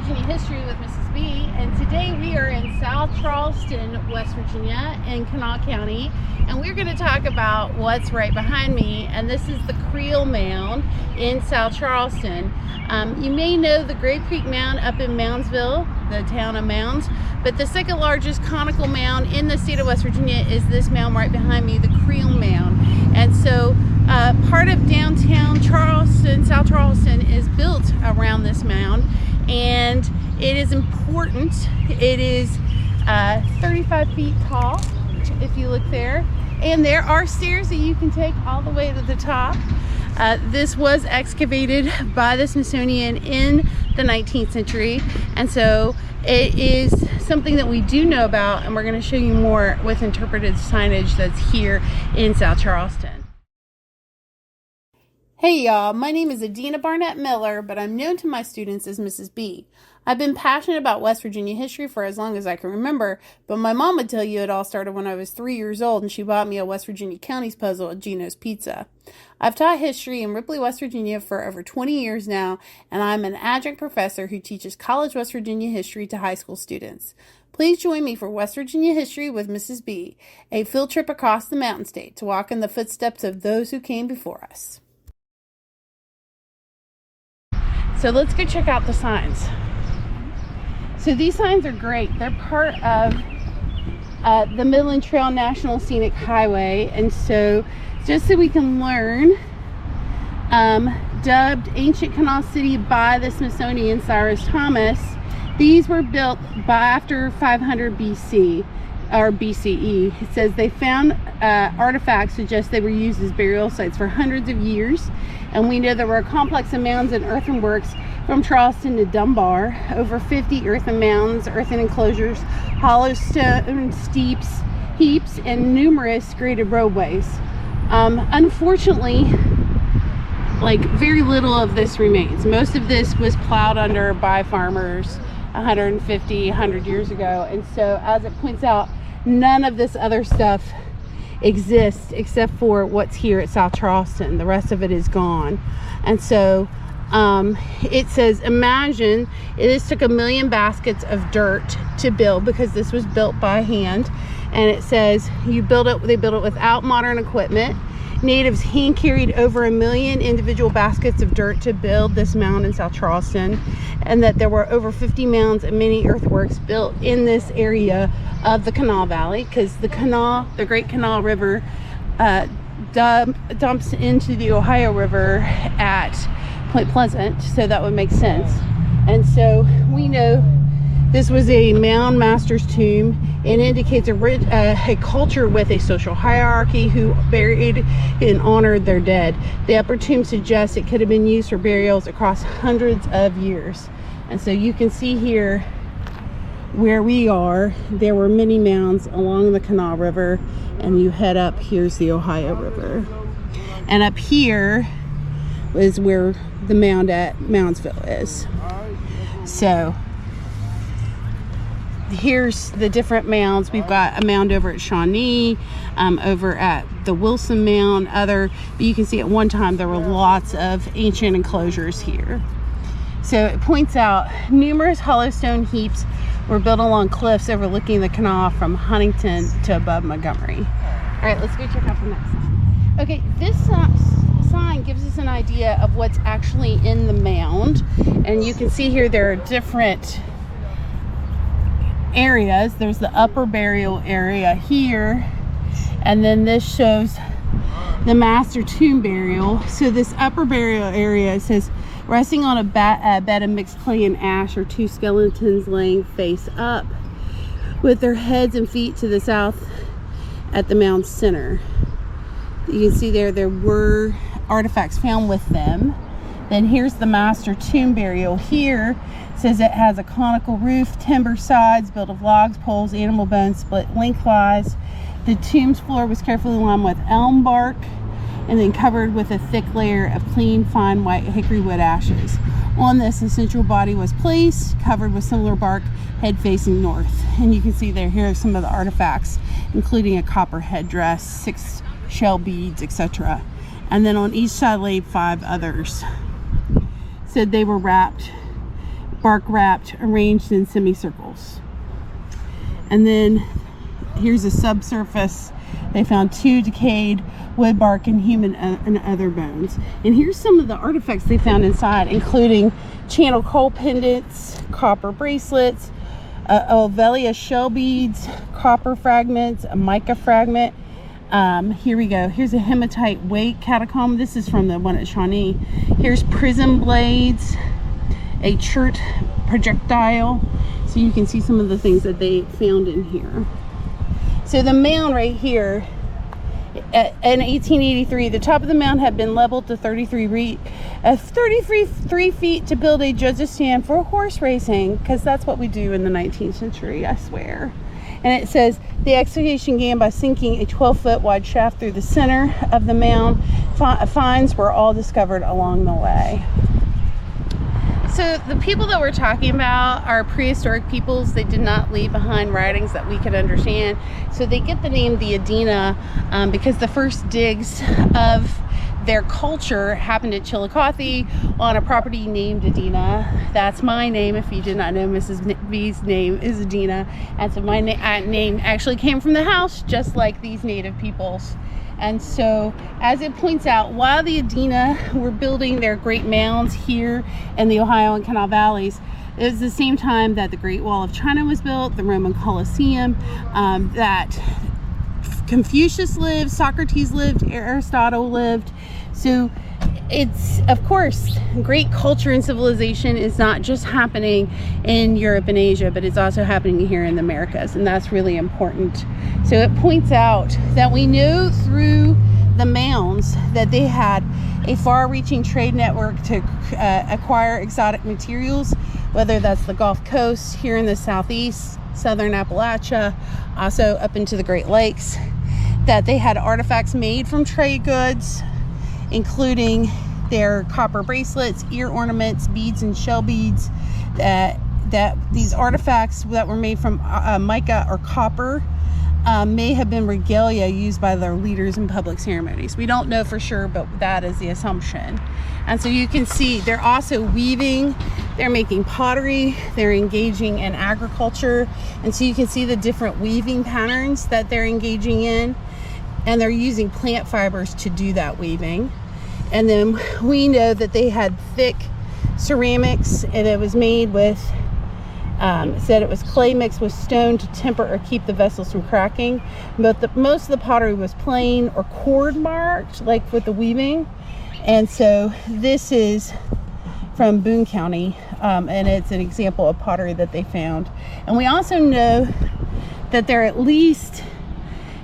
Virginia History with Mrs. B, and today we are in South Charleston, West Virginia in Kanawha County, and we're going to talk about what's right behind me, and this is the Creel Mound in South Charleston. You may know the Grape Creek Mound up in Moundsville, the town of Mounds, but the second largest conical mound in the state of West Virginia is this mound right behind me, the Creel Mound. And so part of downtown Charleston, South Charleston, is built around this mound, and it is important. It is 35 feet tall, if you look there, and there are stairs that you can take all the way to the top. This was excavated by the Smithsonian in the 19th century, and so it is something that we do know about, and we're going to show you more with interpreted signage that's here in South Charleston. Hey y'all, my name is Adena Barnett Miller, but I'm known to my students as Mrs. B. I've been passionate about West Virginia history for as long as I can remember, but my mom would tell you it all started when I was 3 years old and she bought me a West Virginia Counties puzzle at Gino's Pizza. I've taught history in Ripley, West Virginia for over 20 years now, and I'm an adjunct professor who teaches college West Virginia history to high school students. Please join me for West Virginia History with Mrs. B, a field trip across the Mountain State to walk in the footsteps of those who came before us. So let's go check out the signs. So these signs are great. They're part of the Midland Trail National Scenic Highway, and so just so we can learn, dubbed Ancient Canal City by the Smithsonian Cyrus Thomas, these were built by after 500 BC or BCE. It says they found artifacts suggest they were used as burial sites for hundreds of years, and we know there were a complex of mounds and earthworks from Charleston to Dunbar, over 50 earthen mounds, earthen enclosures, hollow stone heaps, and numerous graded roadways. Unfortunately, very little of this remains. Most of this was plowed under by farmers 150, 100 years ago, and so as it points out, none of this other stuff exists except for what's here at South Charleston. The rest of it is gone. And so it says, imagine this took 1 million baskets of dirt to build, because this was built by hand, and it says they built it without modern equipment. Natives hand carried over 1 million individual baskets of dirt to build this mound in South Charleston, and that there were over 50 mounds and many earthworks built in this area of the Canal Valley, because the Great Canal River dumps into the Ohio River at Point Pleasant, so that would make sense. And so we know this was a mound master's tomb. It indicates a culture with a social hierarchy who buried and honored their dead. The upper tomb suggests it could have been used for burials across hundreds of years. And so you can see here where we are, there were many mounds along the Canal River, and you head up, here's the Ohio River. And up here is where the mound at Moundsville is. So here's the different mounds. We've got a mound over at Shawnee, over at the Wilson Mound, but you can see at one time there were lots of ancient enclosures here. So it points out numerous hollow stone heaps were built along cliffs overlooking the canal from Huntington to above Montgomery. All right, let's go check out the next sign. Okay, this sign gives us an idea of what's actually in the mound, and you can see here there are different areas. There's the upper burial area here, and then this shows the master tomb burial. So this upper burial area, it says, resting on a bed of mixed clay and ash are two skeletons laying face up with their heads and feet to the south at the mound's center. You can see there were artifacts found with them. Then here's the master tomb burial. Here it says it has a conical roof, timber sides built of logs, poles, animal bones split lengthwise. The tomb's floor was carefully lined with elm bark and then covered with a thick layer of clean, fine white hickory wood ashes. On this, the central body was placed, covered with similar bark, head facing north. And you can see here are some of the artifacts, including a copper headdress, 6 shell beads, etc. And then on each side laid 5 others. Said they were wrapped bark wrapped, arranged in semicircles. And then here's a subsurface. They found 2 decayed wood, bark, and human and other bones. And here's some of the artifacts they found inside, including channel coal pendants, copper bracelets, Ovelia shell beads, copper fragments, a mica fragment. Here we go. Here's a hematite wake catacomb. This is from the one at Shawnee. Here's prism blades, a chert projectile. So you can see some of the things that they found in here. So the mound right here, in 1883, the top of the mound had been leveled to 33 feet to build a judge's stand for horse racing, because that's what we do in the 19th century, I swear. And it says the excavation began by sinking a 12-foot wide shaft through the center of the mound. Finds were all discovered along the way. So the people that we're talking about are prehistoric peoples. They did not leave behind writings that we could understand. So they get the name the Adena because the first digs of their culture happened at Chillicothe on a property named Adena. That's my name. If you did not know, Mrs. B's name is Adena. And so my name actually came from the house, just like these native peoples. And so, as it points out, while the Adena were building their great mounds here in the Ohio and Canal Valleys, it was the same time that the Great Wall of China was built, the Roman Colosseum, that Confucius lived, Socrates lived, Aristotle lived. So it's, of course, great culture and civilization is not just happening in Europe and Asia, but it's also happening here in the Americas, and that's really important. So it points out that we know through the mounds that they had a far-reaching trade network to acquire exotic materials, whether that's the Gulf Coast, here in the southeast, southern Appalachia, also up into the Great Lakes, that they had artifacts made from trade goods, including their copper bracelets, ear ornaments, beads, and shell beads. That these artifacts that were made from mica or copper may have been regalia used by their leaders in public ceremonies. We don't know for sure, but that is the assumption. And so you can see they're also weaving, they're making pottery, they're engaging in agriculture. And so you can see the different weaving patterns that they're engaging in. And they're using plant fibers to do that weaving. And then we know that they had thick ceramics, and it was made with, said it was clay mixed with stone to temper or keep the vessels from cracking. But most of the pottery was plain or cord marked, like with the weaving. And so this is from Boone County, and it's an example of pottery that they found. And we also know that they're at least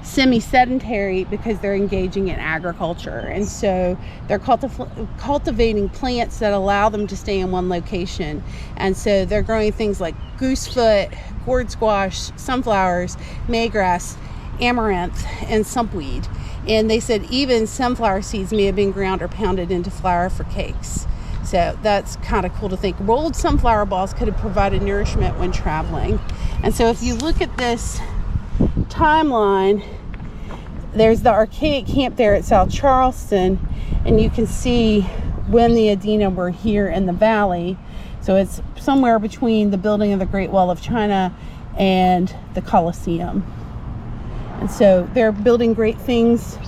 semi-sedentary because they're engaging in agriculture, and so they're cultivating plants that allow them to stay in one location. And so they're growing things like goosefoot, gourd squash, sunflowers, maygrass, amaranth, and sumpweed. And they said even sunflower seeds may have been ground or pounded into flour for cakes. So that's kind of cool to think. Rolled sunflower balls could have provided nourishment when traveling. And so if you look at this timeline, there's the archaic camp there at South Charleston, and you can see when the Adena were here in the valley. So it's somewhere between the building of the Great Wall of China and the Colosseum. And so they're building great things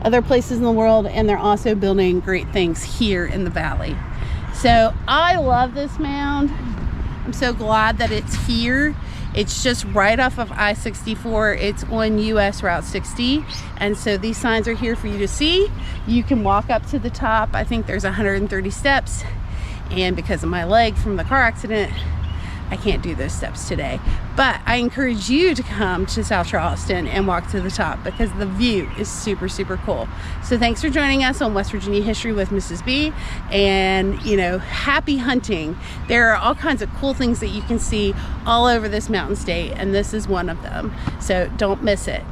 other places in the world, and they're also building great things here in the valley. So I love this mound. I'm so glad that it's here. It's just right off of I-64. It's on US Route 60. And so these signs are here for you to see. You can walk up to the top. I think there's 130 steps. And because of my leg from the car accident, I can't do those steps today. But I encourage you to come to South Charleston and walk to the top because the view is super, super cool. So thanks for joining us on West Virginia History with Mrs. B. And, you know, happy hunting. There are all kinds of cool things that you can see all over this mountain state, and this is one of them. So don't miss it.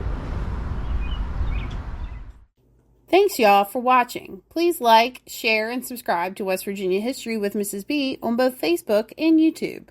Thanks, y'all, for watching. Please like, share, and subscribe to West Virginia History with Mrs. B on both Facebook and YouTube.